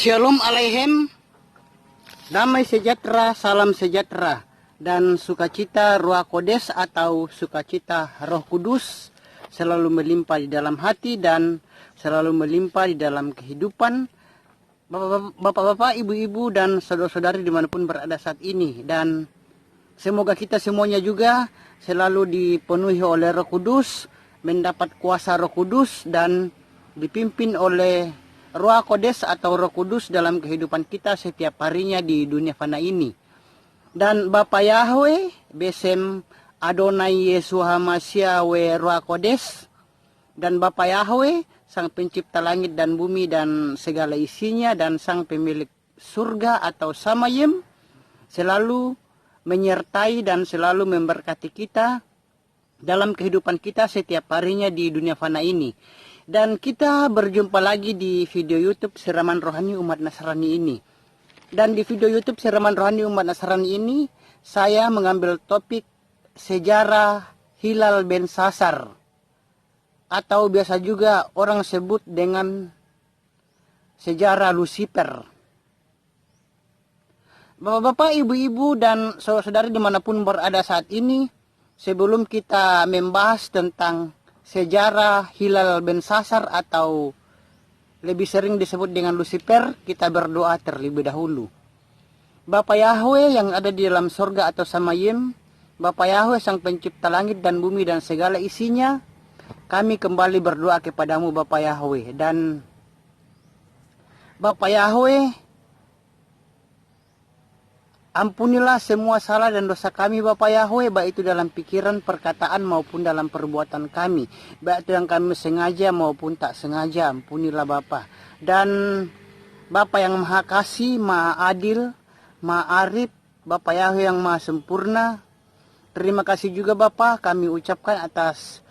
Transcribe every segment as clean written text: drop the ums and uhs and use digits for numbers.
Shalom Aleichem, damai sejahtera, salam sejahtera, dan sukacita Ruach Kodes atau sukacita Roh Kudus selalu melimpah di dalam hati dan selalu melimpah di dalam kehidupan bapak-bapak, ibu-ibu, dan saudara-saudari dimanapun berada saat ini. Dan semoga kita semuanya juga selalu dipenuhi oleh Roh Kudus, mendapat kuasa Roh Kudus, dan dipimpin oleh Ruach Kodes atau Roh Kudus dalam kehidupan kita setiap harinya di dunia fana ini. Dan Bapa Yahweh, Besem Adonai Yesus Hamasya we Ruach Kodes, dan Bapa Yahweh, Sang Pencipta langit dan bumi dan segala isinya, dan Sang Pemilik surga atau Samayim, selalu menyertai dan selalu memberkati kita dalam kehidupan kita setiap harinya di dunia fana ini. Dan kita berjumpa lagi di video YouTube Siraman Rohani Umat Nasrani ini. Dan di video YouTube Siraman Rohani Umat Nasrani ini, saya mengambil topik sejarah Hilal Ben Sasar, atau biasa juga orang sebut dengan sejarah Lucifer. Bapak-bapak, ibu-ibu, dan saudara-saudari dimanapun berada saat ini, sebelum kita membahas tentang sejarah Hilal Ben Sasar atau lebih sering disebut dengan Lucifer, kita berdoa terlebih dahulu. Bapa Yahweh yang ada di dalam surga atau Samayim, Bapa Yahweh Sang Pencipta langit dan bumi dan segala isinya, kami kembali berdoa kepadamu Bapa Yahweh. Dan Bapa Yahweh, ampunilah semua salah dan dosa kami Bapa Yahweh, baik itu dalam pikiran, perkataan maupun dalam perbuatan kami, baik itu yang kami sengaja maupun tak sengaja. Ampunilah Bapa. Dan Bapa yang Maha Kasih, Maha Adil, Maha Arif, Bapa Yahweh yang Maha Sempurna, terima kasih juga Bapa kami ucapkan atas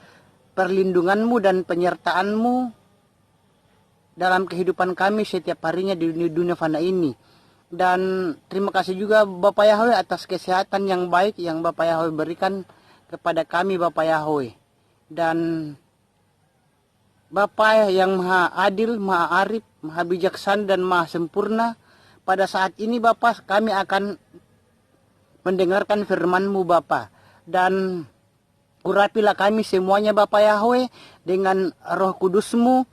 perlindungan-Mu dan penyertaan-Mu dalam kehidupan kami setiap harinya di dunia fana ini. Dan terima kasih juga Bapak Yahweh atas kesehatan yang baik yang Bapak Yahweh berikan kepada kami Bapak Yahweh. Dan Bapak yang Maha Adil, Maha Arif, Maha Bijaksana dan Maha Sempurna, pada saat ini Bapak kami akan mendengarkan firman-Mu Bapak. Dan urapilah kami semuanya Bapak Yahweh dengan Roh Kudus-Mu,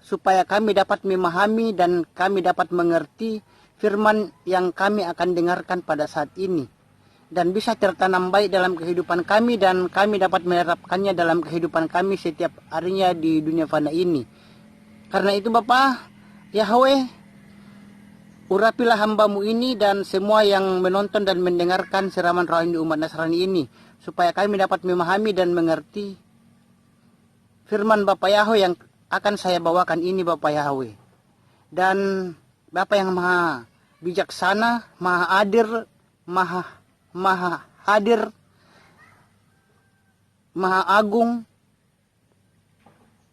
supaya kami dapat memahami dan kami dapat mengerti firman yang kami akan dengarkan pada saat ini, dan bisa tertanam baik dalam kehidupan kami, dan kami dapat menerapkannya dalam kehidupan kami setiap harinya di dunia fana ini. Karena itu Bapa Yahweh, urapilah hamba-Mu ini dan semua yang menonton dan mendengarkan Siraman Rohani Umat Nasrani ini, supaya kami dapat memahami dan mengerti firman Bapa Yahweh yang akan saya bawakan ini Bapa Yahweh. Dan Bapa yang Maha Bijaksana, Maha Adil, Maha Hadir, Maha Agung,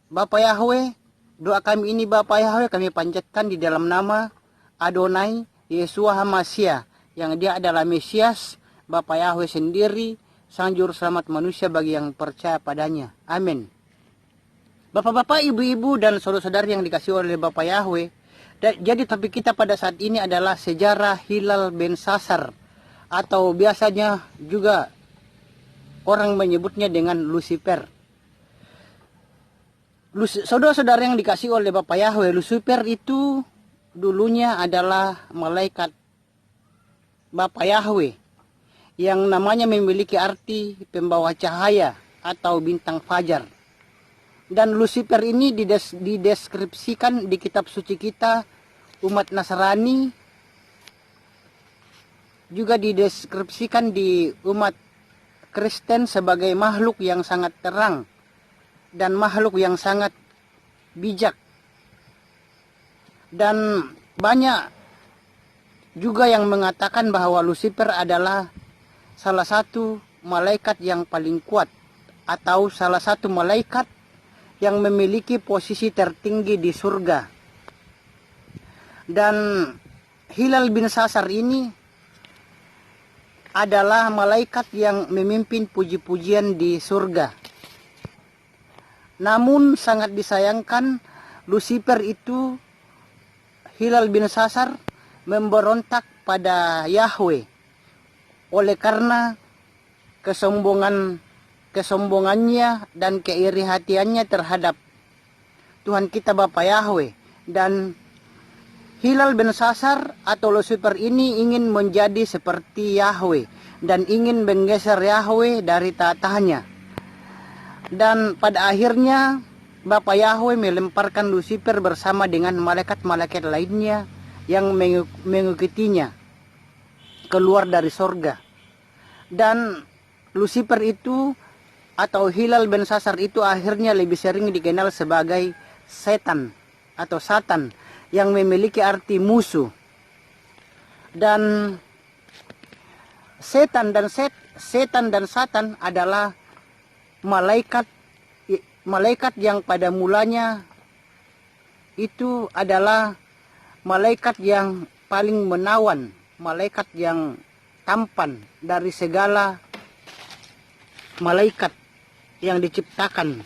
Bapa Yahweh, doa kami ini Bapa Yahweh kami panjatkan di dalam nama Adonai Yesus Hamasya, yang Dia adalah Mesias, Bapa Yahweh sendiri, Sang Juru Selamat manusia bagi yang percaya padanya. Amin. Bapak-bapak, ibu-ibu, dan saudara-saudari yang dikasihi oleh Bapa Yahweh, jadi topik kita pada saat ini adalah sejarah Hilal Ben Sasar, atau biasanya juga orang menyebutnya dengan Lucifer. Saudara-saudara yang dikasihi oleh Bapa Yahweh, Lucifer itu dulunya adalah malaikat Bapa Yahweh yang namanya memiliki arti pembawa cahaya atau bintang fajar. Dan Lucifer ini dideskripsikan di kitab suci kita umat Nasrani, juga dideskripsikan di umat Kristen sebagai makhluk yang sangat terang dan makhluk yang sangat bijak. Dan banyak juga yang mengatakan bahwa Lucifer adalah salah satu malaikat yang paling kuat, atau salah satu malaikat yang memiliki posisi tertinggi di surga. Dan Hilal bin Sasar ini adalah malaikat yang memimpin puji-pujian di surga. Namun sangat disayangkan Lucifer itu Hilal bin Sasar memberontak pada Yahweh oleh karena kesombongannya dan keiri hatiannya terhadap Tuhan kita Bapa Yahweh. Dan Hilal bin Sasar atau Lucifer ini ingin menjadi seperti Yahweh dan ingin menggeser Yahweh dari tatahnya. Dan pada akhirnya Bapa Yahweh melemparkan Lucifer bersama dengan malaikat-malaikat lainnya yang mengikutinya keluar dari sorga. Dan Lucifer itu atau Hilal bin Sasar itu akhirnya lebih sering dikenal sebagai setan atau Satan yang memiliki arti musuh. Dan setan dan Satan adalah malaikat yang pada mulanya itu adalah malaikat yang paling menawan, malaikat yang tampan dari segala malaikat yang diciptakan.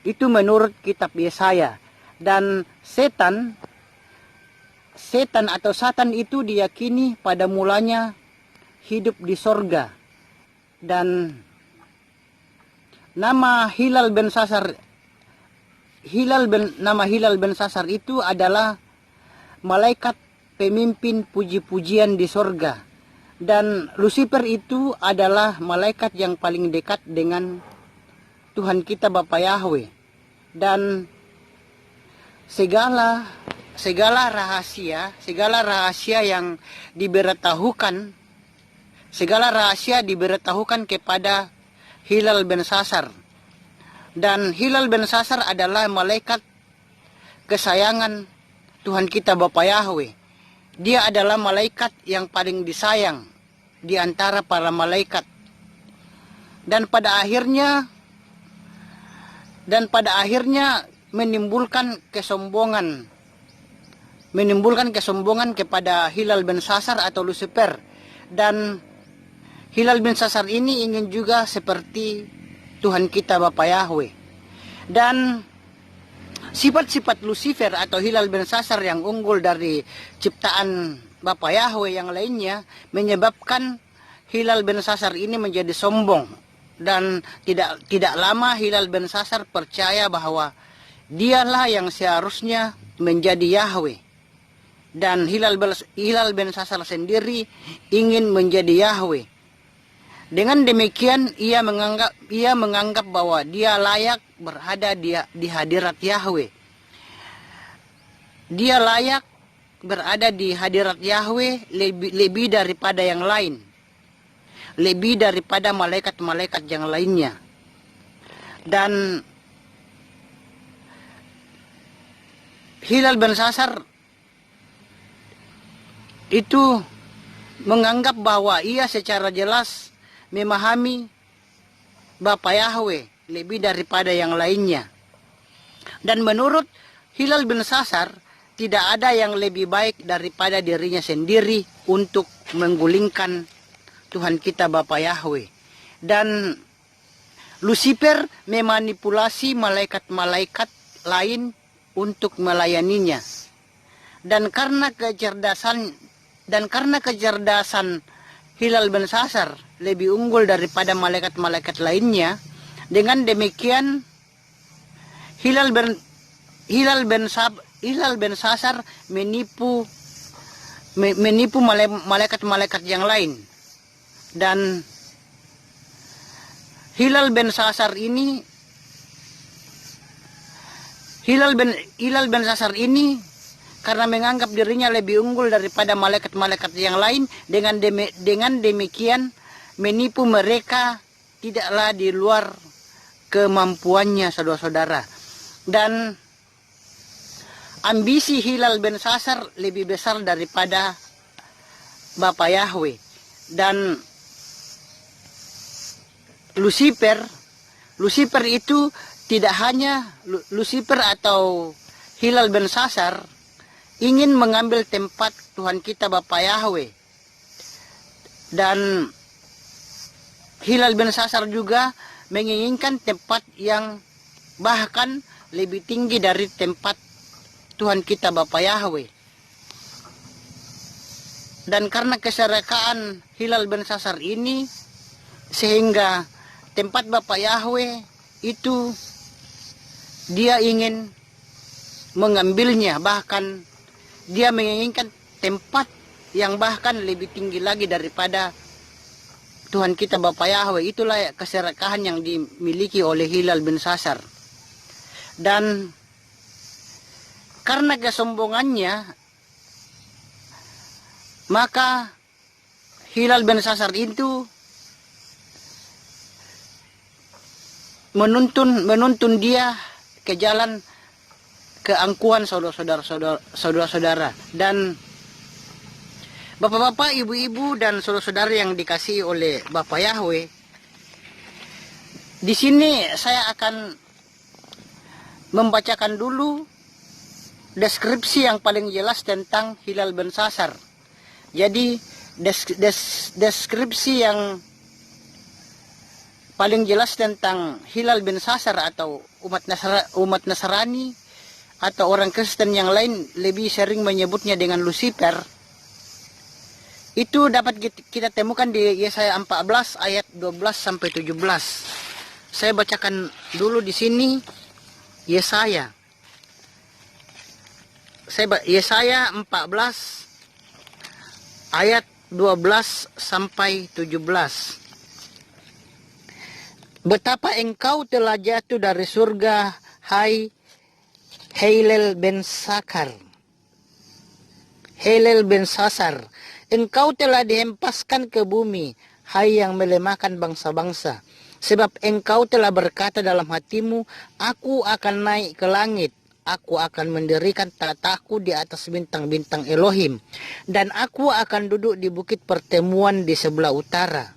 Itu menurut kitab Yesaya. Dan setan atau Satan itu diyakini pada mulanya hidup di sorga. Dan nama Hilal bin Sasar itu adalah malaikat pemimpin puji-pujian di sorga. Dan Lucifer itu adalah malaikat yang paling dekat dengan Tuhan kita Bapa Yahweh. Dan segala rahasia yang diberitahukan kepada Hilal bin Sasar. Dan Hilal bin Sasar adalah malaikat kesayangan Tuhan kita Bapa Yahweh. Dia adalah malaikat yang paling disayang di antara para malaikat. Dan pada akhirnya menimbulkan kesombongan kepada Hilal bin Sasar atau Lucifer. Dan Hilal bin Sasar ini ingin juga seperti Tuhan kita Bapa Yahweh. Dan sifat-sifat Lucifer atau Hilal bin Sasar yang unggul dari ciptaan Bapa Yahweh yang lainnya menyebabkan Hilal bin Sasar ini menjadi sombong. Dan tidak lama Hilal bin Sasar percaya bahwa dialah yang seharusnya menjadi Yahweh. Dan Hilal bin Sasar sendiri ingin menjadi Yahweh. Dengan demikian ia menganggap bahwa dia layak berada di hadirat Yahweh. Dia layak berada di hadirat Yahweh lebih daripada yang lain. Lebih daripada malaikat-malaikat yang lainnya. Dan Hilal bin Sasar itu menganggap bahwa ia secara jelas memahami Bapa Yahweh lebih daripada yang lainnya. Dan menurut Hilal bin Sasar, tidak ada yang lebih baik daripada dirinya sendiri untuk menggulingkan Tuhan kita Bapa Yahweh. Dan Lucifer memanipulasi malaikat-malaikat lain untuk melayaninya. Dan karena kecerdasan Hilal bin Sasar lebih unggul daripada malaikat-malaikat lainnya, dengan demikian Hilal bin Sasar menipu malaikat-malaikat yang lain. Dan Hilal bin Sasar ini karena menganggap dirinya lebih unggul daripada malaikat-malaikat yang lain, dengan demikian menipu mereka tidaklah di luar kemampuannya, saudara-saudara. Dan ambisi Hilal bin Sasar lebih besar daripada Bapa Yahweh. Dan Lucifer itu tidak hanya Lucifer atau Hilal bin Sasar ingin mengambil tempat Tuhan kita Bapa Yahweh. Dan Hilal bin Sasar juga menginginkan tempat yang bahkan lebih tinggi dari tempat Tuhan kita Bapa Yahweh. Dan karena keserakahan hilal ben sasar ini, sehingga tempat Bapa Yahweh itu dia ingin mengambilnya, bahkan dia menginginkan tempat yang bahkan lebih tinggi lagi daripada Tuhan kita Bapa Yahweh. Itulah keserakahan yang dimiliki oleh hilal bin sasar. Dan karena kesombongannya, maka hilal bin sasar itu menuntun dia ke jalan keangkuhan saudara-saudara. Dan bapak-bapak, ibu-ibu, dan saudara-saudara yang dikasihi oleh Bapa Yahweh, di sini saya akan membacakan dulu deskripsi yang paling jelas tentang hilal bin sasar. Jadi deskripsi yang paling jelas tentang hilal bin sasar atau umat Nasrani atau orang Kristen yang lain lebih sering menyebutnya dengan Lucifer, itu dapat kita temukan di Yesaya 14 ayat 12 sampai 17. Saya bacakan dulu di sini Yesaya 14 ayat 12 sampai 17. Betapa engkau telah jatuh dari surga, hai Hilal bin Sakar. Hilal bin Sasar, engkau telah dihempaskan ke bumi, hai yang melemahkan bangsa-bangsa. Sebab engkau telah berkata dalam hatimu, aku akan naik ke langit. Aku akan mendirikan tataku di atas bintang-bintang Elohim. Dan aku akan duduk di bukit pertemuan di sebelah utara.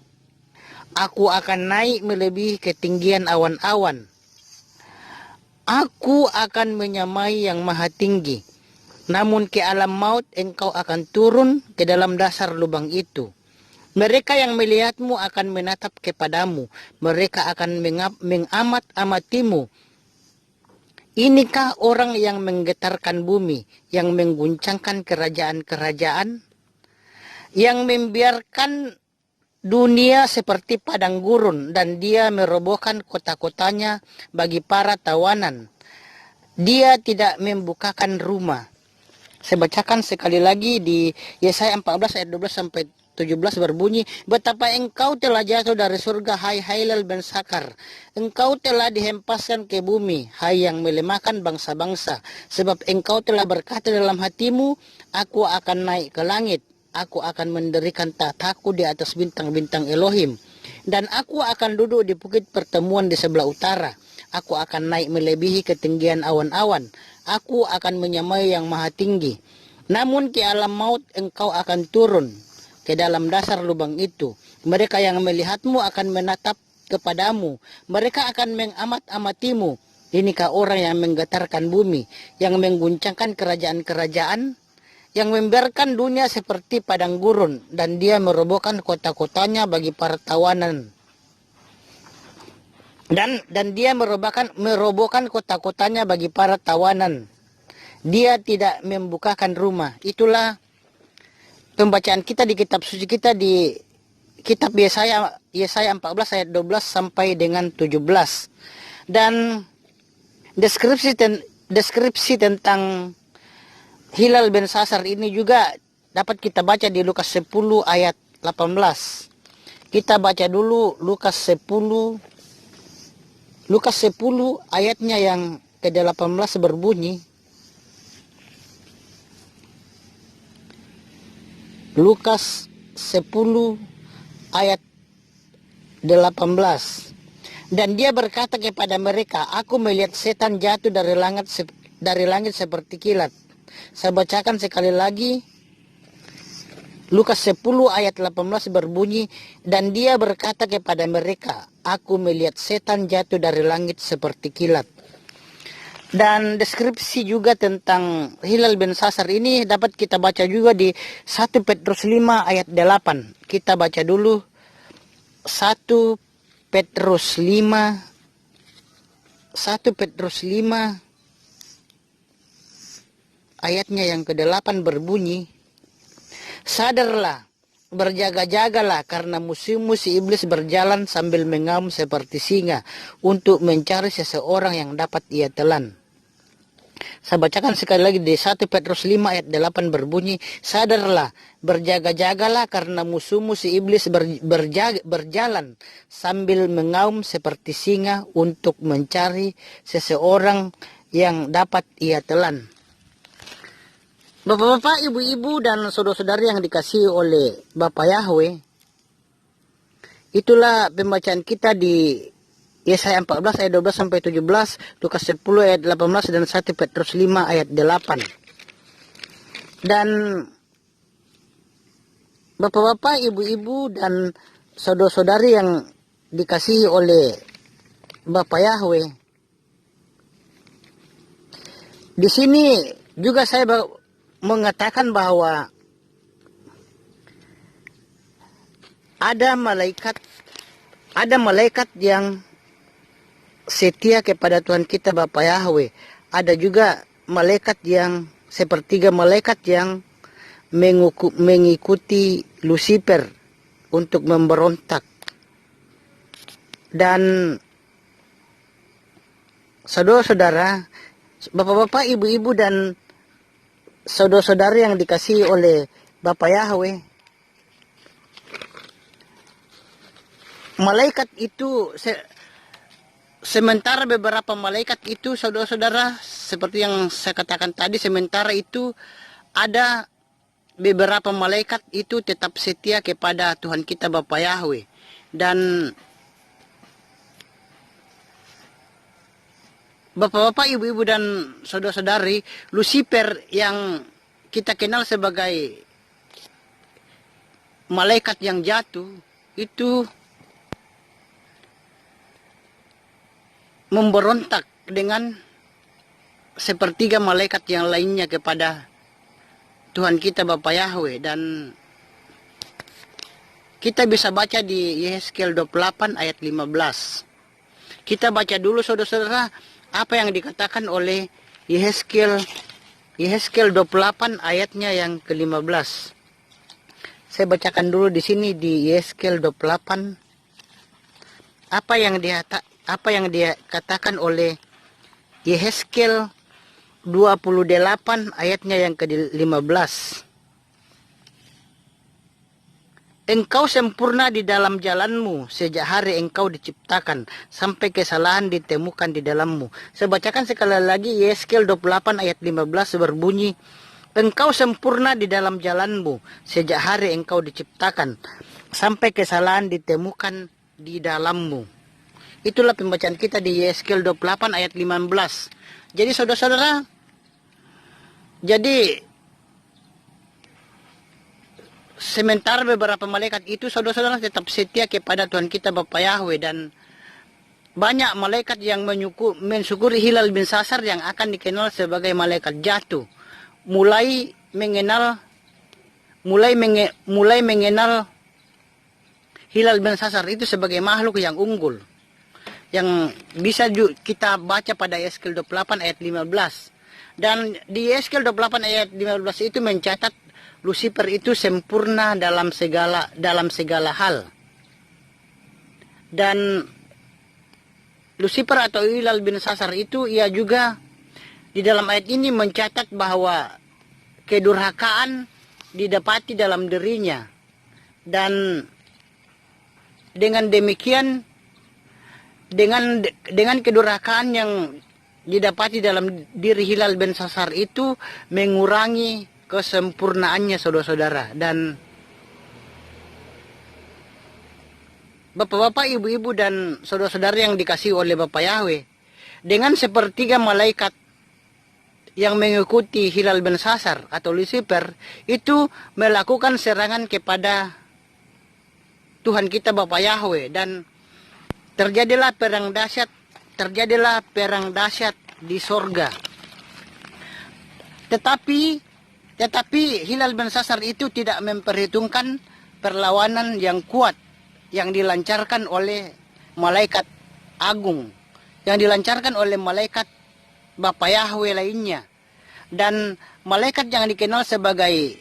Aku akan naik melebihi ketinggian awan-awan. Aku akan menyamai yang maha tinggi. Namun ke alam maut engkau akan turun ke dalam dasar lubang itu. Mereka yang melihatmu akan menatap kepadamu. Mereka akan mengamat-amatimu. Inikah orang yang menggetarkan bumi, yang mengguncangkan kerajaan-kerajaan, yang membiarkan dunia seperti padang gurun, dan dia merobohkan kota-kotanya bagi para tawanan. Dia tidak membukakan rumah. Saya bacakan sekali lagi di Yesaya 14 ayat 12 sampai 17 berbunyi, betapa engkau telah jatuh dari surga, hai Hilal bin Sakar. Engkau telah dihempaskan ke bumi, hai yang melemahkan bangsa-bangsa. Sebab engkau telah berkata dalam hatimu, aku akan naik ke langit. Aku akan mendirikan tataku di atas bintang-bintang Elohim. Dan aku akan duduk di bukit pertemuan di sebelah utara. Aku akan naik melebihi ketinggian awan-awan. Aku akan menyamai yang maha tinggi. Namun ke alam maut engkau akan turun ke dalam dasar lubang itu. Mereka yang melihatmu akan menatap kepadamu. Mereka akan mengamat-amatimu. Inikah orang yang menggetarkan bumi, yang mengguncangkan kerajaan-kerajaan, yang membiarkan dunia seperti padang gurun, dan dia merobohkan kota-kotanya bagi para tawanan. Dan dia merobohkan kota-kotanya bagi para tawanan. Dia tidak membukakan rumah. Itulah pembacaan kita di kitab suci kita di kitab Yesaya 14 ayat 12 sampai dengan 17. Dan deskripsi tentang hilal bin sasar ini juga dapat kita baca di Lukas 10 ayat 18. Kita baca dulu Lukas 10 ayatnya yang ke-18 berbunyi, Lukas 10 ayat 18. Dan dia berkata kepada mereka, aku melihat setan jatuh dari langit seperti kilat. Saya bacakan sekali lagi. Lukas 10 ayat 18 berbunyi, dan dia berkata kepada mereka, aku melihat setan jatuh dari langit seperti kilat. Dan deskripsi juga tentang hilal bin sasar ini dapat kita baca juga di 1 Petrus 5 ayat 8. Kita baca dulu 1 Petrus 5 1 Petrus 5 ayatnya yang ke-8 berbunyi, sadarlah, berjaga-jagalah karena musuh-musuh iblis berjalan sambil mengaum seperti singa untuk mencari seseorang yang dapat ia telan. Saya bacakan sekali lagi di 1 Petrus 5 ayat 8 berbunyi, sadarlah, berjaga-jagalah karena musuh-musuh iblis berjalan sambil mengaum seperti singa untuk mencari seseorang yang dapat ia telan. Bapak-bapak, ibu-ibu, dan saudara-saudari yang dikasihi oleh Bapak Yahweh, itulah pembacaan kita di Yesaya 14 ayat 12 sampai 17, Lukas 10 ayat 18, dan 1 Petrus 5 ayat 8. Dan bapak-bapak, ibu-ibu, dan saudara-saudari yang dikasihi oleh Bapak Yahweh, di sini juga saya mengatakan bahwa ada malaikat yang setia kepada Tuhan kita Bapa Yahweh. Ada juga malaikat yang sepertiga malaikat yang mengikuti Lucifer untuk memberontak. Dan saudara-saudara, bapak-bapak, ibu-ibu, dan saudara-saudari yang dikasihi oleh Bapa Yahweh, malaikat itu sementara beberapa malaikat itu, saudara-saudara, seperti yang saya katakan tadi, sementara itu ada beberapa malaikat itu tetap setia kepada Tuhan kita Bapa Yahweh. Dan bapak-bapak, ibu-ibu, dan saudara-saudari, Lucifer yang kita kenal sebagai malaikat yang jatuh itu memberontak dengan sepertiga malaikat yang lainnya kepada Tuhan kita Bapa Yahweh. Dan kita bisa baca di Yehezkiel 28 ayat 15. Kita baca dulu, saudara-saudara, apa yang dikatakan oleh Yehezkiel 28 ayatnya yang ke-15. Saya bacakan dulu di sini di Yehezkiel 28 apa yang dia katakan oleh Yehezkiel 28 ayatnya yang ke-15. Engkau sempurna di dalam jalanmu sejak hari engkau diciptakan, sampai kesalahan ditemukan di dalammu. Saya bacakan sekali lagi, Yehezkiel 28 ayat 15 berbunyi, engkau sempurna di dalam jalanmu sejak hari engkau diciptakan, sampai kesalahan ditemukan di dalammu. Itulah pembacaan kita di Yehezkiel 28 ayat 15. Jadi saudara-saudara, sementara beberapa malaikat itu, saudara-saudara, tetap setia kepada Tuhan kita Bapa Yahweh. Dan banyak malaikat yang mensyukuri Hilal bin Sasar yang akan dikenal sebagai malaikat jatuh. Mulai mengenal Hilal bin Sasar itu sebagai makhluk yang unggul, yang bisa kita baca pada Yehezkiel 28 ayat 15. Dan di Yehezkiel 28 ayat 15 itu mencatat Lucifer itu sempurna dalam segala hal. Dan Lucifer atau Hilal bin Sasar itu, ia juga di dalam ayat ini mencatat bahwa kedurhakaan didapati dalam dirinya. Dan dengan demikian, dengan kedurhakaan yang didapati dalam diri Hilal bin Sasar itu mengurangi kesempurnaannya, saudara-saudara. Dan bapak-bapak, ibu-ibu, dan saudara-saudara yang dikasihi oleh Bapak Yahweh, dengan sepertiga malaikat yang mengikuti Hilal bin Sasar atau Lucifer itu melakukan serangan kepada Tuhan kita Bapak Yahweh, dan terjadilah perang dahsyat di sorga. Tetapi Hilal bin Sasar itu tidak memperhitungkan perlawanan yang kuat yang dilancarkan oleh malaikat agung, yang dilancarkan oleh malaikat Bapa Yahweh lainnya. Dan malaikat yang dikenal sebagai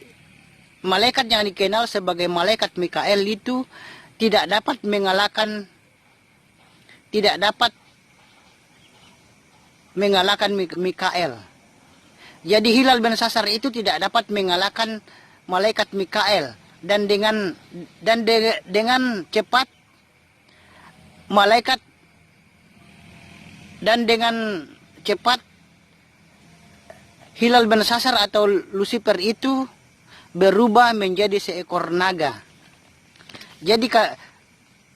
malaikat Mikael itu tidak dapat mengalahkan Mikael. Jadi Hilal bin Sasar itu tidak dapat mengalahkan malaikat Mikael, dan dengan cepat malaikat Hilal bin Sasar atau Lucifer itu berubah menjadi seekor naga. Jadi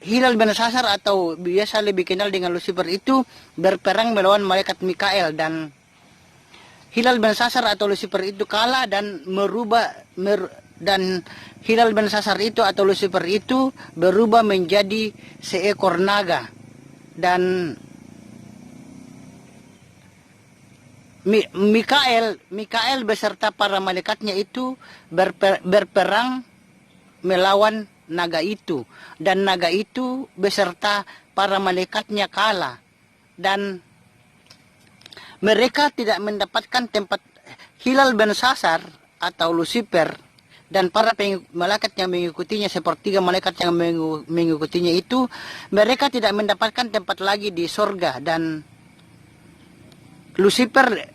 Hilal bin Sasar atau biasa lebih kenal dengan Lucifer itu berperang melawan malaikat Mikael, dan Hilal bin Sasar atau Lucifer itu kalah dan Hilal bin Sasar itu atau Lucifer itu berubah menjadi seekor naga. Dan Mikael beserta para malaikatnya itu berperang melawan naga itu, dan naga itu beserta para malaikatnya kalah, dan mereka tidak mendapatkan tempat. Hilal bin Sasar atau Lucifer dan para malaikat yang mengikutinya, sepertiga malaikat yang mengikutinya itu, mereka tidak mendapatkan tempat lagi di sorga, dan Lucifer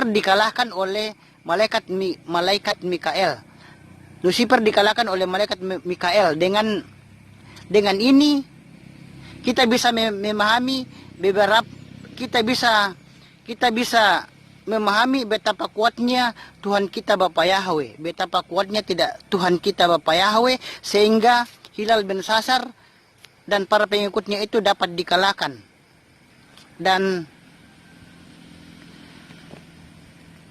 dikalahkan oleh malaikat Mikael. Lucifer dikalahkan oleh malaikat Mikael. Dengan ini kita bisa memahami kita bisa memahami betapa kuatnya Tuhan kita Bapa Yahweh, betapa kuatnya Tuhan kita Bapa Yahweh, sehingga Hilal bin Sasar dan para pengikutnya itu dapat dikalahkan. Dan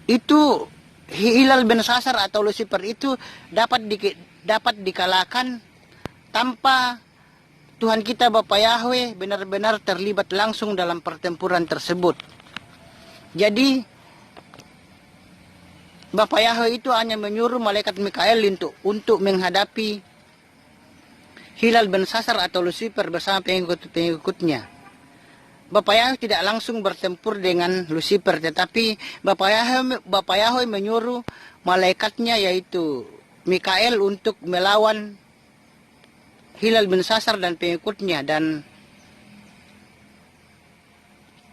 itu Hilal bin Sasar atau Lucifer itu dapat dikalahkan tanpa Tuhan kita Bapa Yahweh benar-benar terlibat langsung dalam pertempuran tersebut. Jadi Bapa Yahweh itu hanya menyuruh malaikat Mikael untuk menghadapi Hilal bin Sasar atau Lucifer bersama pengikut-pengikutnya. Bapa Yahweh tidak langsung bertempur dengan Lucifer, tetapi Bapa Yahweh menyuruh malaikatnya yaitu Mikael untuk melawan Hilal bin Sasar dan pengikutnya, dan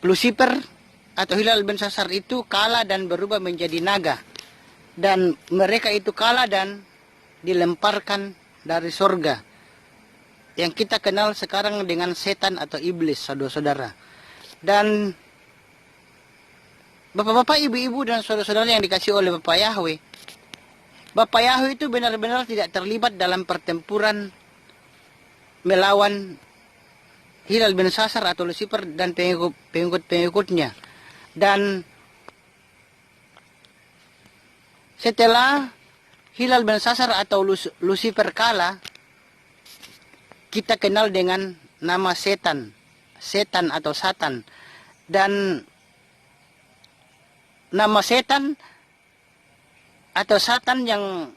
Lucifer atau Hilal bin Sasar itu kalah dan berubah menjadi naga, dan mereka itu kalah dan dilemparkan dari surga yang kita kenal sekarang dengan setan atau iblis, saudara-saudara. Dan bapak-bapak, ibu-ibu, dan saudara-saudara yang dikasih oleh Bapa Yahweh, Bapa Yahweh itu benar-benar tidak terlibat dalam pertempuran melawan Hilal bin Sasar atau Lucifer dan pengikut-pengikutnya. Dan setelah Hilal bin Sasar atau Lucifer kalah, kita kenal dengan nama setan atau Satan. Dan nama setan atau Satan yang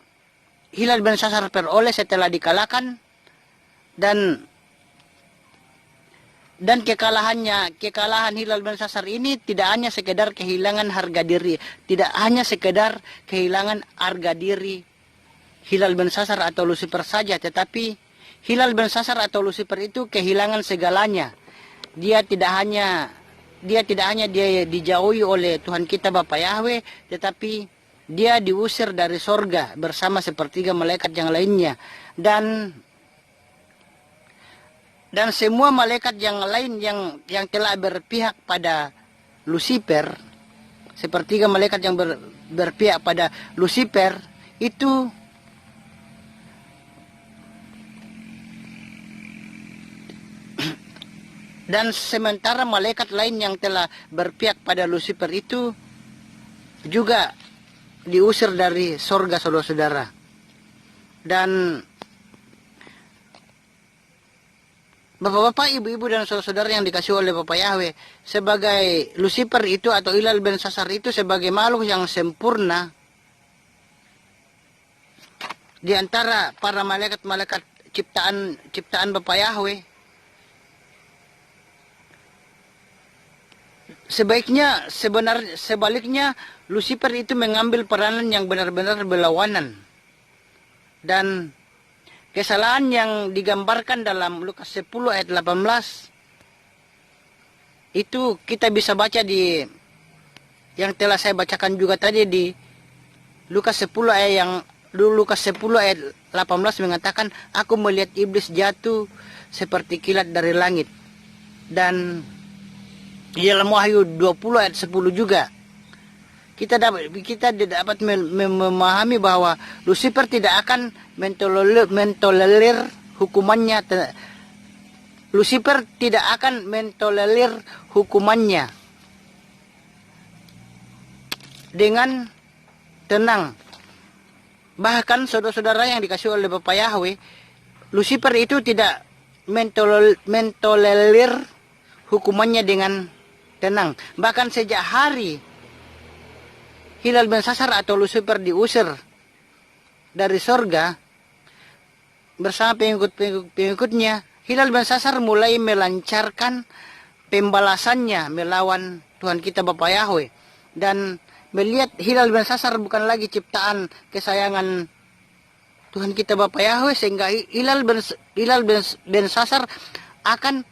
Hilal bin Sasar peroleh setelah dikalahkan, dan kekalahan Hilal bin Sasar ini tidak hanya sekedar kehilangan harga diri, Hilal bin Sasar atau Lucifer saja, tetapi Hilal bin Sasar atau Lucifer itu kehilangan segalanya. Dia tidak hanya dia dijauhi oleh Tuhan kita Bapa Yahweh, tetapi dia diusir dari sorga bersama sepertiga malaikat yang lainnya, dan semua malaikat yang lain yang telah berpihak pada Lucifer, sepertiga malaikat yang berpihak pada Lucifer itu dan sementara malaikat lain yang telah berpihak pada Lucifer itu juga diusir dari sorga, saudara-saudara. Dan bapak-bapak, ibu-ibu, dan saudara-saudara yang dikasih oleh Bapa Yahweh, sebagai Lucifer itu atau Hilal bin Sasar itu sebagai makhluk yang sempurna di antara para malaikat-malaikat ciptaan Bapa Yahweh, sebaliknya Lucifer itu mengambil peranan yang benar-benar berlawanan. Dan kesalahan yang digambarkan dalam Lukas 10 ayat 18 itu kita bisa baca di yang telah saya bacakan juga tadi di Lukas 10 ayat 18 mengatakan, aku melihat iblis jatuh seperti kilat dari langit. Dan di dalam Wahyu 20 ayat 10 juga kita dapat memahami bahwa Lucifer tidak akan mentolerir hukumannya. Lucifer tidak akan mentolerir hukumannya dengan tenang. Bahkan saudara-saudara yang dikasih oleh Bapak Yahweh, Lucifer itu tidak mentolerir hukumannya dengan tenang. Bahkan sejak hari Hilal bin Sasar atau Lucifer diusir dari sorga bersama pengikut-pengikutnya, Hilal bin Sasar mulai melancarkan pembalasannya melawan Tuhan kita Bapak Yahweh. Dan melihat Hilal bin Sasar bukan lagi ciptaan kesayangan Tuhan kita Bapak Yahweh, sehingga Hilal bin Sasar akan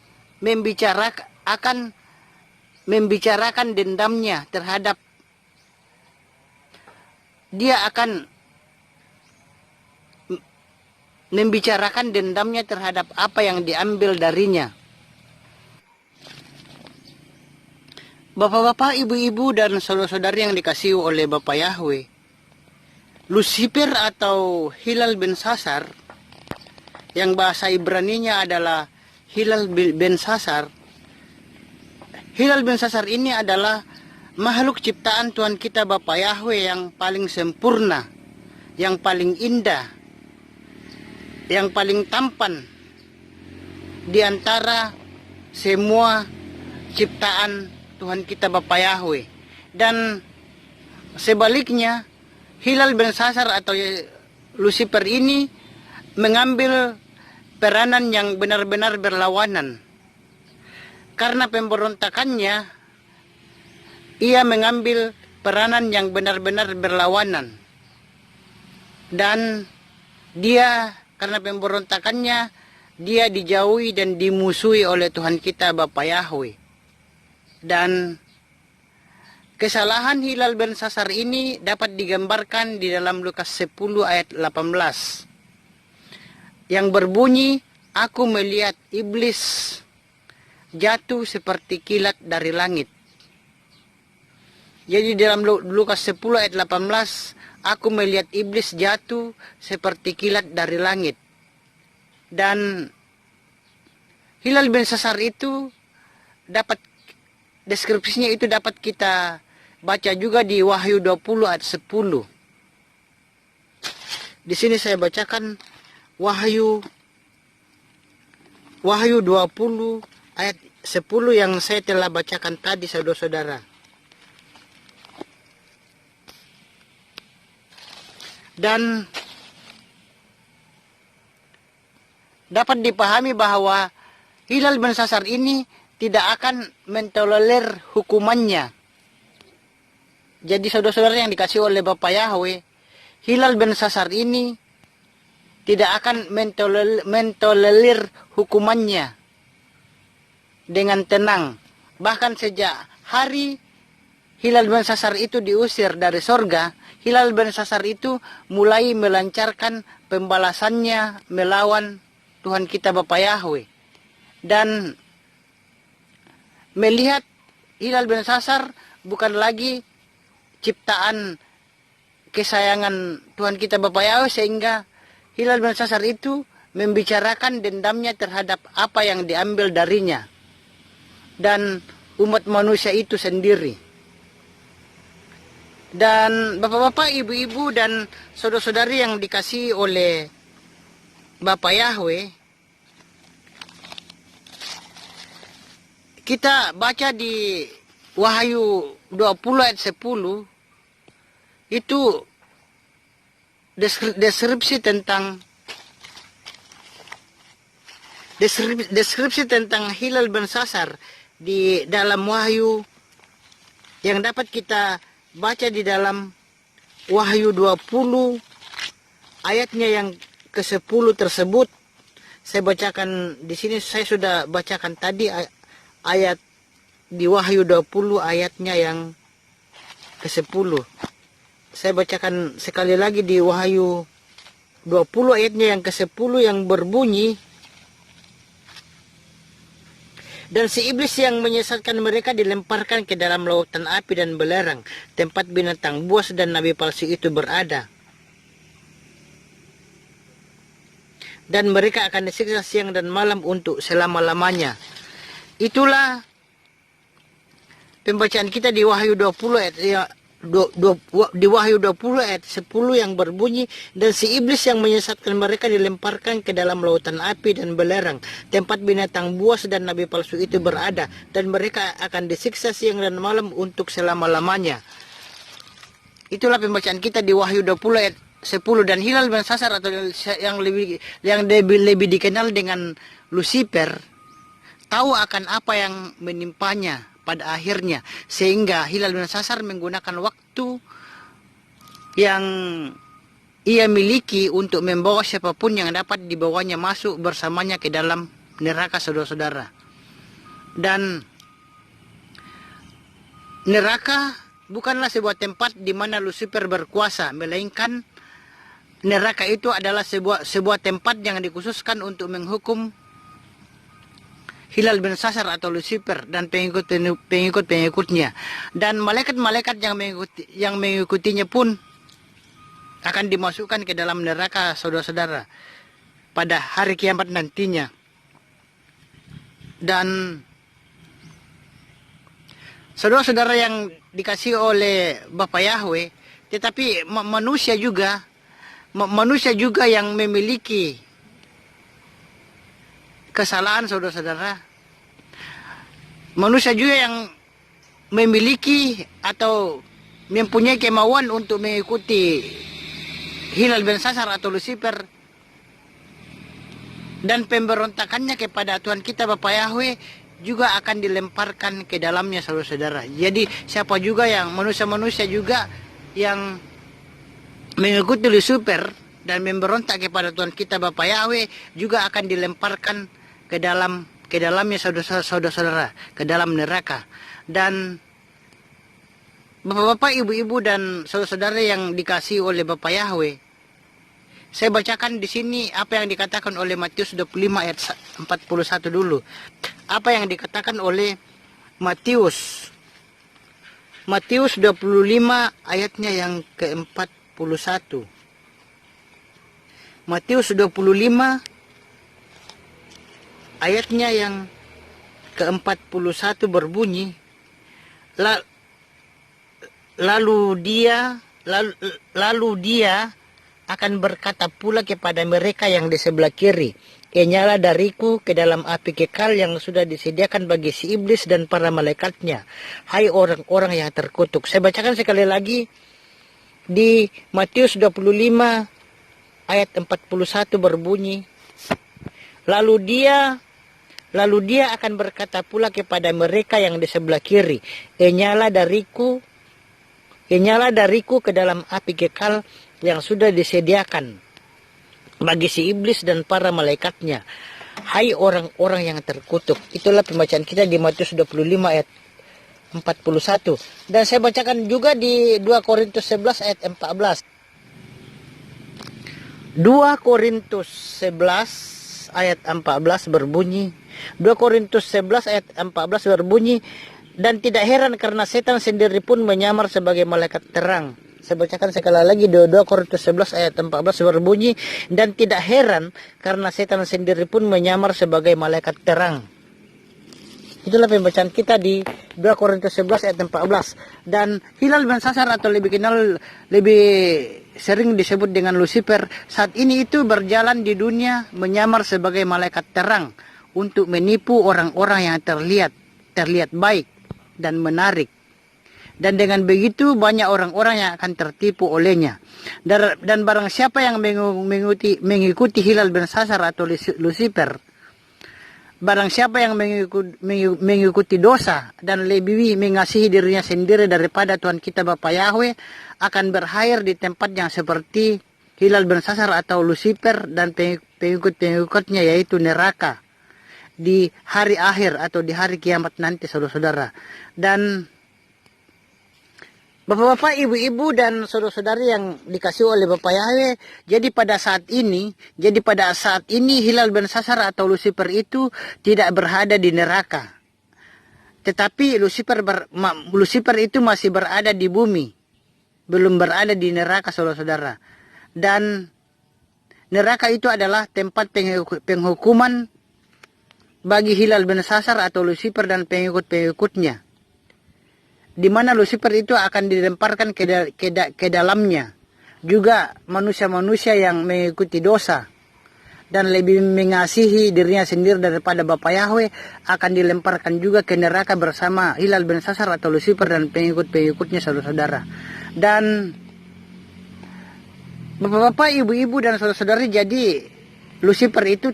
membicarakan dendamnya terhadap, dia akan membicarakan dendamnya terhadap apa yang diambil darinya. Bapak-bapak, ibu-ibu, dan saudara-saudari yang dikasihi oleh Bapak Yahweh, Lucifer atau Hilal bin Sasar, yang bahasa Ibraninya adalah Hilal bin Sasar. Hilal bin Sasar ini adalah makhluk ciptaan Tuhan kita Bapak Yahweh yang paling sempurna, yang paling indah, yang paling tampan di antara semua ciptaan Tuhan kita Bapak Yahweh. Dan sebaliknya, Hilal bin Sasar atau Lucifer ini mengambil peranan yang benar-benar berlawanan. Karena pemberontakannya, ia mengambil peranan yang benar-benar berlawanan. Dan dia, karena pemberontakannya, dia dijauhi dan dimusuhi oleh Tuhan kita Bapak Yahweh. Dan kesalahan Hilal bin Sasar ini dapat digambarkan di dalam Lukas 10 ayat 18. Yang berbunyi, aku melihat iblis jatuh seperti kilat dari langit. Jadi dalam Lukas 10 ayat 18, aku melihat iblis jatuh seperti kilat dari langit. Dan Hilal bin Sasar itu dapat, deskripsinya itu dapat kita baca juga di Wahyu 20 ayat 10. Di sini saya bacakan Wahyu 20 ayat 10 yang saya telah bacakan tadi, saudara-saudara. Dan dapat dipahami bahwa Hilal bin Sasar ini tidak akan mentolerir hukumannya. Jadi saudara-saudara yang dikasih oleh Bapak Yahweh, Hilal bin Sasar ini tidak akan mentolerir hukumannya dengan tenang. Bahkan sejak hari Hilal bin Sasar itu diusir dari sorga, Hilal bin Sasar itu mulai melancarkan pembalasannya melawan Tuhan kita Bapak Yahweh. Dan melihat Hilal bin Sasar bukan lagi ciptaan kesayangan Tuhan kita Bapak Yahweh, sehingga Hilal bin Sasar itu membicarakan dendamnya terhadap apa yang diambil darinya dan umat manusia itu sendiri. Dan bapak-bapak, ibu-ibu, dan saudara-saudari yang dikasihi oleh Bapak Yahweh, kita baca di Wahyu 20 ayat 10, itu deskripsi tentang Hilal bin Sasar di dalam Wahyu yang dapat kita baca di dalam Wahyu 20 ayatnya yang ke-10 tersebut. Saya bacakan di sini, saya sudah bacakan tadi ayat di Wahyu 20 ayatnya yang ke-10. Saya bacakan sekali lagi di Wahyu 20 ayatnya yang ke-10 yang berbunyi, dan si iblis yang menyesatkan mereka dilemparkan ke dalam lautan api dan belerang, tempat binatang buas dan nabi palsu itu berada. Dan mereka akan disiksa siang dan malam untuk selama-lamanya. Itulah pembacaan kita di Wahyu 20 ayat di Wahyu 20 ayat 10 yang berbunyi, dan si iblis yang menyesatkan mereka dilemparkan ke dalam lautan api dan belerang, tempat binatang buas dan nabi palsu itu berada, dan mereka akan disiksa siang dan malam untuk selama-lamanya. Itulah pembacaan kita di Wahyu 20 ayat 10. Dan hilal bin sasar atau yang lebih dikenal dengan Lucifer tahu akan apa yang menimpanya pada akhirnya, sehingga hilal bin sasar menggunakan waktu yang ia miliki untuk membawa siapapun yang dapat dibawanya masuk bersamanya ke dalam neraka, saudara-saudara. Dan neraka bukanlah sebuah tempat di mana Lucifer berkuasa, melainkan neraka itu adalah sebuah tempat yang dikhususkan untuk menghukum Hilal bin Sasar atau Lucifer dan pengikut-pengikutnya. Dan malaikat-malaikat yang mengikutinya pun akan dimasukkan ke dalam neraka, saudara-saudara, pada hari kiamat nantinya. Dan saudara-saudara yang dikasihi oleh Bapa Yahweh, tetapi manusia juga yang memiliki kesalahan, saudara-saudara. Manusia juga yang memiliki atau mempunyai kemauan untuk mengikuti Hilal bin Sasar atau Lucifer, dan pemberontakannya kepada Tuhan kita Bapa Yahweh juga akan dilemparkan ke dalamnya, saudara-saudara. Jadi siapa juga yang manusia-manusia juga yang mengikuti Lucifer dan memberontak kepada Tuhan kita Bapa Yahweh juga akan dilemparkan ke dalamnya, saudara-saudara, ke dalam neraka. Dan bapak-bapak, ibu-ibu dan saudara-saudara yang dikasihi oleh Bapa Yahweh, saya bacakan di sini apa yang dikatakan oleh Matius 25 ayat 41 dulu. Apa yang dikatakan oleh Matius 25 ayatnya yang ke-41. Matius 25 ayatnya yang ke-41 berbunyi, lalu dia akan berkata pula kepada mereka yang di sebelah kiri, "Nyala dariku ke dalam api kekal yang sudah disediakan bagi si iblis dan para malaikatnya, hai orang-orang yang terkutuk." Saya bacakan sekali lagi di Matius 25 ayat 41 berbunyi, Lalu dia akan berkata pula kepada mereka yang di sebelah kiri, nyala dariku ke dalam api kekal yang sudah disediakan bagi si iblis dan para malaikatnya, hai orang-orang yang terkutuk. Itulah pembacaan kita di Matius 25 ayat 41. Dan saya bacakan juga di 2 Korintus 11 ayat 14. 2 Korintus 11 ayat 14 berbunyi, 2 Korintus 11 ayat 14 berbunyi, dan tidak heran karena setan sendiri pun menyamar sebagai malaikat terang. Saya bacakan sekali lagi, 2 Korintus 11 ayat 14 berbunyi, dan tidak heran karena setan sendiri pun menyamar sebagai malaikat terang. Itulah pembacaan kita di 2 Korintus 11 ayat 14. Dan Hilal bin Sasar atau lebih sering disebut dengan Lucifer, saat ini itu berjalan di dunia menyamar sebagai malaikat terang untuk menipu orang-orang yang terlihat baik dan menarik. Dan dengan begitu banyak orang-orang yang akan tertipu olehnya. Dan barang siapa yang mengikuti Hilal bin Sasar atau Lucifer, Barang siapa yang mengikuti dosa dan lebih mengasihi dirinya sendiri daripada Tuhan kita Bapa Yahweh, akan berakhir di tempat yang seperti hilal bersasar atau Lucifer dan pengikut-pengikutnya, yaitu neraka di hari akhir atau di hari kiamat nanti, saudara-saudara. Dan Bapak-bapak, ibu-ibu, dan saudara-saudari yang dikasih oleh Bapak Yahweh, jadi pada saat ini hilal bersasar atau Lucifer itu tidak berada di neraka. Tetapi Lucifer itu masih berada di bumi, belum berada di neraka, saudara-saudara. Dan neraka itu adalah tempat penghukuman bagi hilal bersasar atau Lucifer dan pengikut-pengikutnya, di mana Lucifer itu akan dilemparkan ke dalamnya. Juga manusia-manusia yang mengikuti dosa dan lebih mengasihi dirinya sendiri daripada Bapa Yahweh akan dilemparkan juga ke neraka bersama hilal bersasar atau Lucifer dan pengikut-pengikutnya, saudara-saudara. Dan Bapak-bapak, ibu-ibu, dan saudara-saudari, jadi Lucifer itu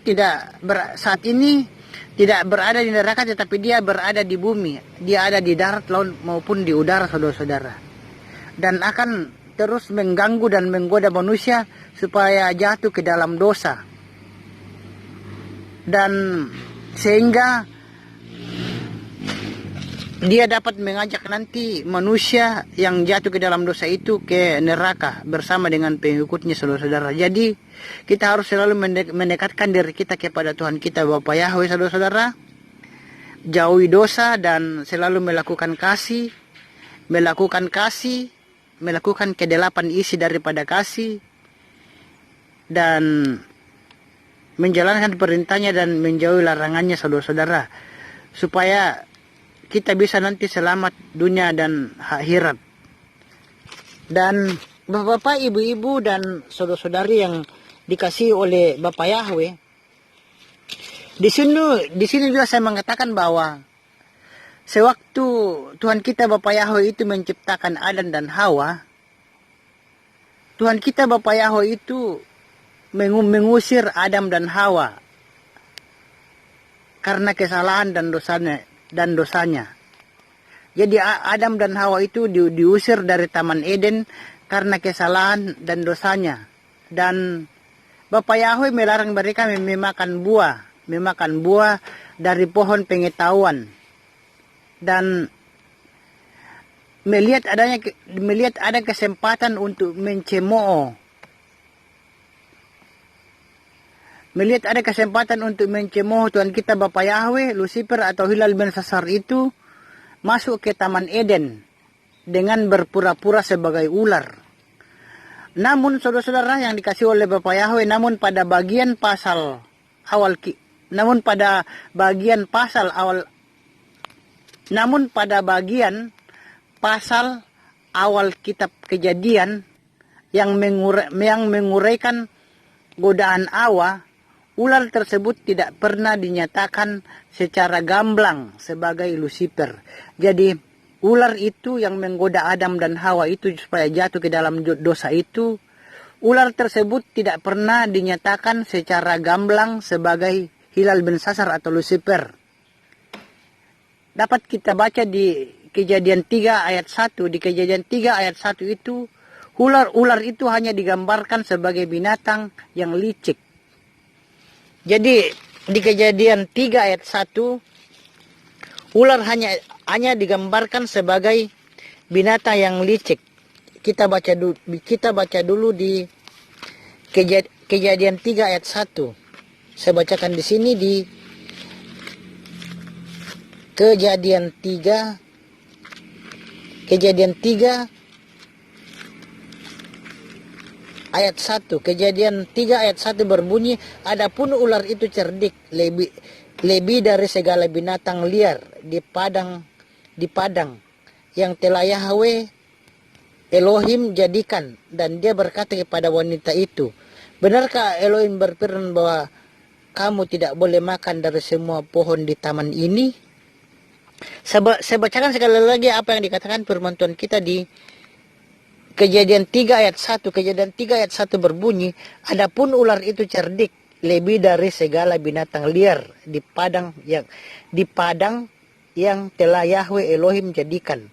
saat ini tidak berada di neraka, tetapi dia berada di bumi. Dia ada di darat, laut, maupun di udara, saudara-saudara. Dan akan terus mengganggu dan menggoda manusia supaya jatuh ke dalam dosa. Dan sehingga dia dapat mengajak nanti manusia yang jatuh ke dalam dosa itu ke neraka bersama dengan pengikutnya, saudara-saudara. Jadi kita harus selalu mendekatkan diri kita kepada Tuhan kita Bapa Yahweh, saudara-saudara. Jauhi dosa dan selalu melakukan kasih, melakukan kedelapan isi daripada kasih, dan menjalankan perintahnya dan menjauhi larangannya, saudara-saudara, supaya kita bisa nanti selamat dunia dan akhirat. Dan Bapak-bapak, ibu-ibu, dan saudara-saudari yang dikasihi oleh Bapak Yahweh, di sini juga saya mengatakan bahwa sewaktu Tuhan kita Bapak Yahweh itu menciptakan Adam dan Hawa, Tuhan kita Bapak Yahweh itu mengusir Adam dan Hawa karena kesalahan dan dosanya. Jadi Adam dan Hawa itu diusir dari Taman Eden karena kesalahan dan dosanya. Dan Bapak Yahweh melarang mereka memakan buah dari pohon pengetahuan. Dan melihat ada kesempatan untuk mencemooh. Melihat ada kesempatan untuk mencemooh Tuhan kita Bapa Yahweh, Lucifer atau hilal bersasar itu masuk ke Taman Eden dengan berpura-pura sebagai ular. Namun saudara-saudara yang dikasih oleh Bapa Yahweh, namun pada bagian pasal awal kitab Kejadian yang menguraikan godaan Hawa, ular tersebut tidak pernah dinyatakan secara gamblang sebagai Lucifer. Jadi ular itu yang menggoda Adam dan Hawa itu supaya jatuh ke dalam dosa itu, ular tersebut tidak pernah dinyatakan secara gamblang sebagai hilal bersasar atau Lucifer. Dapat kita baca di Kejadian 3 ayat 1. Di Kejadian 3 ayat 1 itu, ular itu hanya digambarkan sebagai binatang yang licik. Jadi di Kejadian 3 ayat 1, ular hanya digambarkan sebagai binatang yang licik. Kita baca dulu di Kejadian 3 ayat 1. Saya bacakan di sini di Kejadian 3 ayat 1. Kejadian 3 ayat 1 berbunyi, adapun ular itu cerdik lebih dari segala binatang liar di padang yang telah Yahweh Elohim jadikan. Dan dia berkata kepada wanita itu, benarkah Elohim berfirman bahwa kamu tidak boleh makan dari semua pohon di taman ini? Saya bacakan sekali lagi apa yang dikatakan firman Tuhan kita di Kejadian 3 ayat 1. Kejadian 3 ayat 1 berbunyi, adapun ular itu cerdik lebih dari segala binatang liar di padang yang telah Yahweh Elohim jadikan.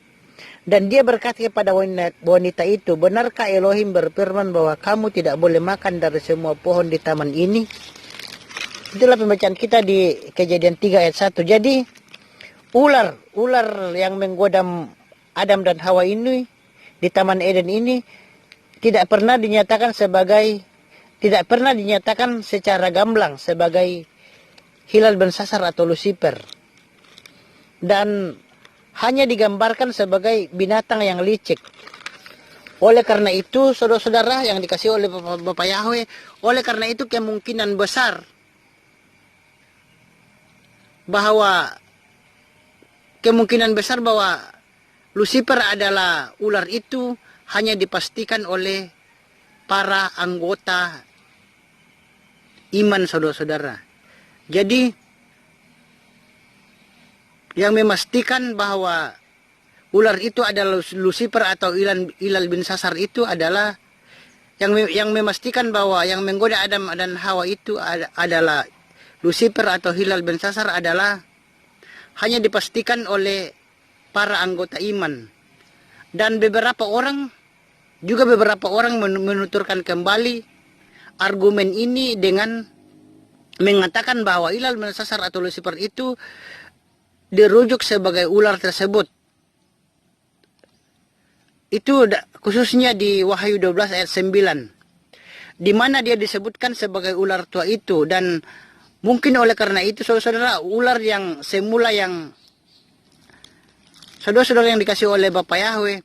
Dan dia berkata kepada wanita itu, benarkah Elohim berfirman bahwa kamu tidak boleh makan dari semua pohon di taman ini? Itulah pembacaan kita di Kejadian 3 ayat 1. Jadi ular yang menggoda Adam dan Hawa ini di Taman Eden ini tidak pernah dinyatakan secara gamblang sebagai hilal bensasar atau Lucifer, dan hanya digambarkan sebagai binatang yang licik. Oleh karena itu, saudara-saudara yang dikasih oleh Bapak Yahweh, oleh karena itu kemungkinan besar bahwa Lucifer adalah ular itu hanya dipastikan oleh para anggota iman, saudara-saudara. Jadi yang memastikan bahwa ular itu adalah Lucifer atau ilal bin Sasar itu adalah yang memastikan bahwa yang menggoda Adam dan Hawa itu adalah Lucifer atau hilal bin Sasar adalah hanya dipastikan oleh para anggota iman. Dan beberapa orang menuturkan kembali argumen ini dengan mengatakan bahwa hilal bin Sasar atau Lucifer itu dirujuk sebagai ular tersebut. Itu khususnya di Wahyu 12 ayat 9. Di mana dia disebutkan sebagai ular tua itu. Dan mungkin oleh karena itu saudara-saudara, ular yang semula yang saudara-saudara yang dikasih oleh Bapak Yahweh,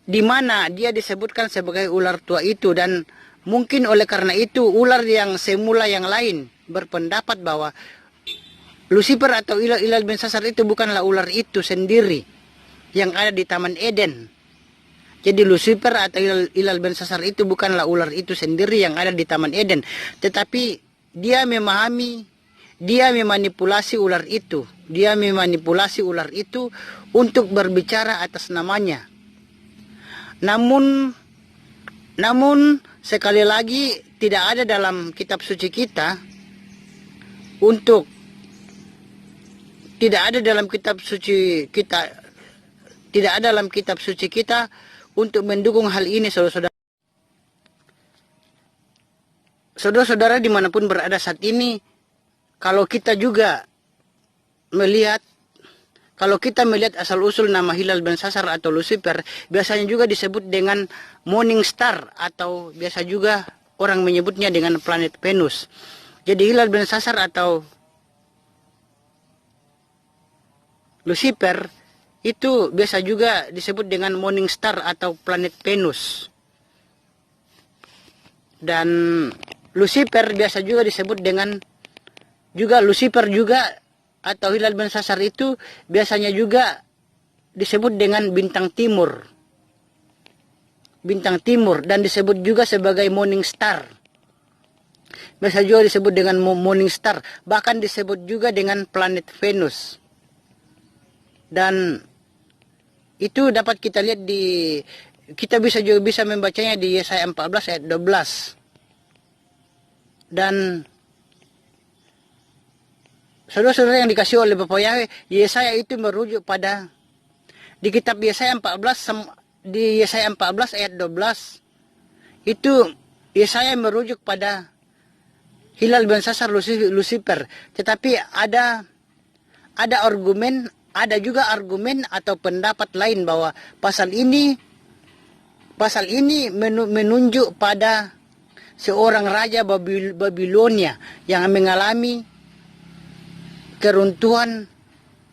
di mana dia disebutkan sebagai ular tua itu. Dan mungkin oleh karena itu ular yang semula yang lain berpendapat bahwa Lucifer atau ilal bin Sasar itu bukanlah ular itu sendiri yang ada di Taman Eden. Jadi Lucifer atau ilal bin Sasar itu bukanlah ular itu sendiri yang ada di Taman Eden. Tetapi dia memanipulasi ular itu. Dia memanipulasi ular itu untuk berbicara atas namanya. Namun sekali lagi tidak ada dalam kitab suci kita tidak ada dalam kitab suci kita untuk mendukung hal ini, saudara-saudara. Saudara-saudara dimanapun berada saat ini, kalau kita melihat asal-usul nama hilal bin Sasar atau Lucifer, biasanya juga disebut dengan morning star, atau biasa juga orang menyebutnya dengan planet Venus. Jadi hilal bin Sasar atau Lucifer itu biasa juga disebut dengan morning star atau planet Venus. Dan Lucifer biasa juga disebut dengan Lucifer atau hilal bin Sasar itu biasanya juga disebut dengan bintang timur. Bintang timur, dan disebut juga sebagai morning star. Biasa juga disebut dengan morning star, bahkan disebut juga dengan planet Venus. Dan itu dapat kita lihat kita bisa membacanya di Yesaya 14 ayat 12. Dan saudara-saudara yang dikasih oleh Bapak Yahweh, Yesaya itu merujuk pada di kitab Yesaya 14 ayat 12. Itu Yesaya merujuk pada hilal bin Sasar Lucifer. Tetapi ada juga argumen atau pendapat lain bahwa pasal ini menunjuk pada seorang raja Babilonia yang mengalami keruntuhan,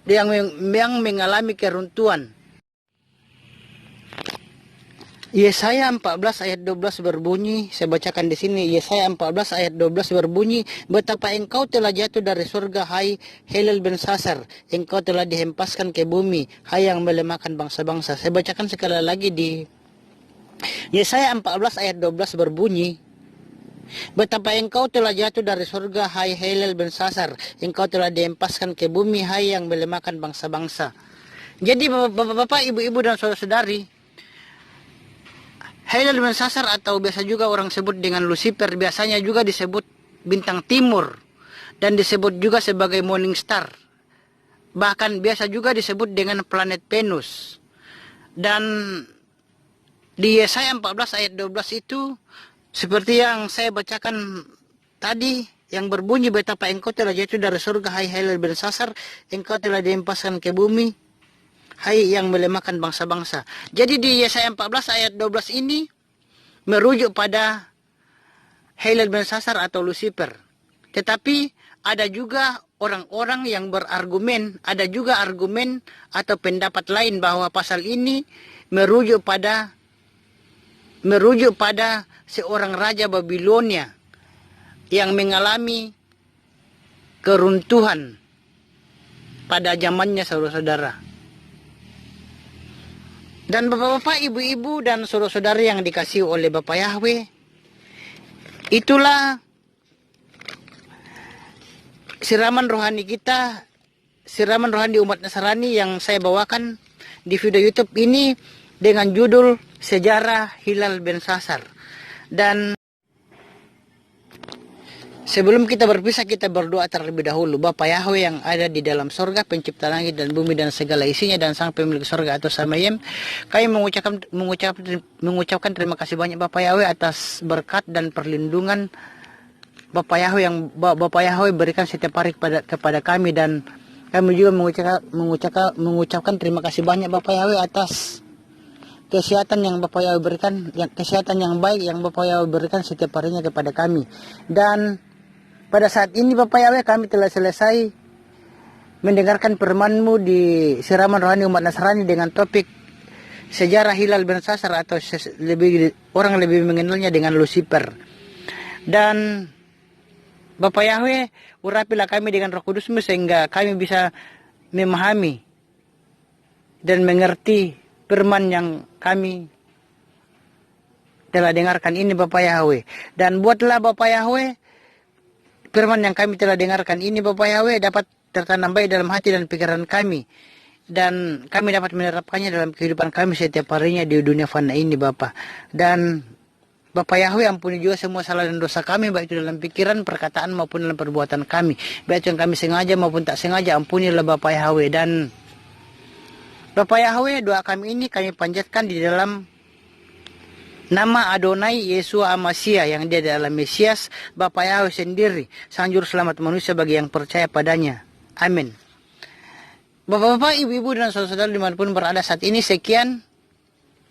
yang mengalami keruntuhan. Yesaya 14 ayat 12 berbunyi, saya bacakan di sini. Yesaya 14 ayat 12 berbunyi, betapa engkau telah jatuh dari surga, hai hilal bin Sasar, engkau telah dihempaskan ke bumi, hai yang melemahkan bangsa-bangsa. Saya bacakan sekali lagi di Yesaya 14 ayat 12 berbunyi, betapa engkau telah jatuh dari surga, hai hilal bin Sasar, engkau telah dihempaskan ke bumi, hai yang melemahkan bangsa-bangsa. Jadi bapak-bapak, ibu-ibu dan saudara-saudari, hilal bin Sasar atau biasa juga orang sebut dengan Lucifer biasanya juga disebut bintang timur, dan disebut juga sebagai morning star. Bahkan biasa juga disebut dengan planet Venus. Dan di Yesaya 14 ayat 12 itu, seperti yang saya bacakan tadi, yang berbunyi, betapa engkau telah jatuh dari surga, hai Helel Belsasar, engkau telah dihempaskan ke bumi, hai yang melemahkan bangsa-bangsa. Jadi di Yesaya 14 ayat 12 ini merujuk pada Helel Belsasar atau Lucifer. Tetapi ada juga orang-orang yang berargumen, ada juga argumen atau pendapat lain bahwa pasal ini merujuk pada seorang raja Babilonia yang mengalami keruntuhan pada zamannya, saudara-saudara. Dan bapak-bapak, ibu-ibu, dan saudara-saudara yang dikasihi oleh Bapak Yahweh, itulah siraman rohani kita, siraman rohani umat Nasrani yang saya bawakan di video YouTube ini dengan judul Sejarah Hilal Belsasar. Dan sebelum kita berpisah, kita berdoa terlebih dahulu. Bapa Yahweh yang ada di dalam sorga, pencipta langit dan bumi dan segala isinya, dan sang pemilik sorga atau Samayim, kami mengucapkan terima kasih banyak Bapa Yahweh atas berkat dan perlindungan Bapa Yahweh yang Bapa Yahweh berikan setiap hari kepada kami. Dan kami juga mengucapkan terima kasih banyak Bapa Yahweh atas kesehatan yang Bapak Yahweh berikan, kesehatan yang baik yang Bapak Yahweh berikan setiap harinya kepada kami. Dan pada saat ini Bapak Yahweh, kami telah selesai mendengarkan firman-Mu di siraman rohani umat Nasrani dengan topik sejarah Hilal Belsasar, atau orang lebih mengenalnya dengan Lucifer. Dan Bapak Yahweh, urapilah kami dengan Roh Kudus-Mu sehingga kami bisa memahami dan mengerti firman yang kami telah dengarkan ini Bapak Yahweh. Dan buatlah Bapak Yahweh firman yang kami telah dengarkan ini Bapak Yahweh dapat tertanam baik dalam hati dan pikiran kami, dan kami dapat menerapkannya dalam kehidupan kami setiap harinya di dunia fana ini Bapak. Dan Bapak Yahweh, ampuni juga semua salah dan dosa kami, baik itu dalam pikiran, perkataan maupun dalam perbuatan kami, baik itu yang kami sengaja maupun tak sengaja. Ampunilah Bapak Yahweh. Dan Bapak Yahweh, doa kami ini kami panjatkan di dalam nama Adonai Yesua Amasia yang dia adalah Mesias, Bapak Yahweh sendiri, sang juru selamat manusia bagi yang percaya padanya. Amin. Bapak-bapak, ibu-ibu, dan saudara-saudara dimanapun berada saat ini, sekian.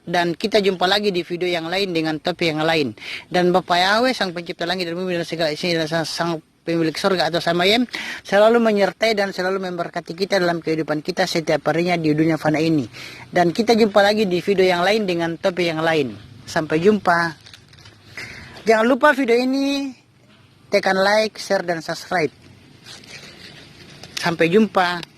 Dan kita jumpa lagi di video yang lain dengan topik yang lain. Dan Bapak Yahweh, sang pencipta langit dan bumi dan segala isinya, dan sang pemilik surga atau Samayim, selalu menyertai dan selalu memberkati kita dalam kehidupan kita setiap harinya di dunia fana ini. Dan kita jumpa lagi di video yang lain dengan topik yang lain. Sampai jumpa. Jangan lupa video ini tekan like, share, dan subscribe. Sampai jumpa.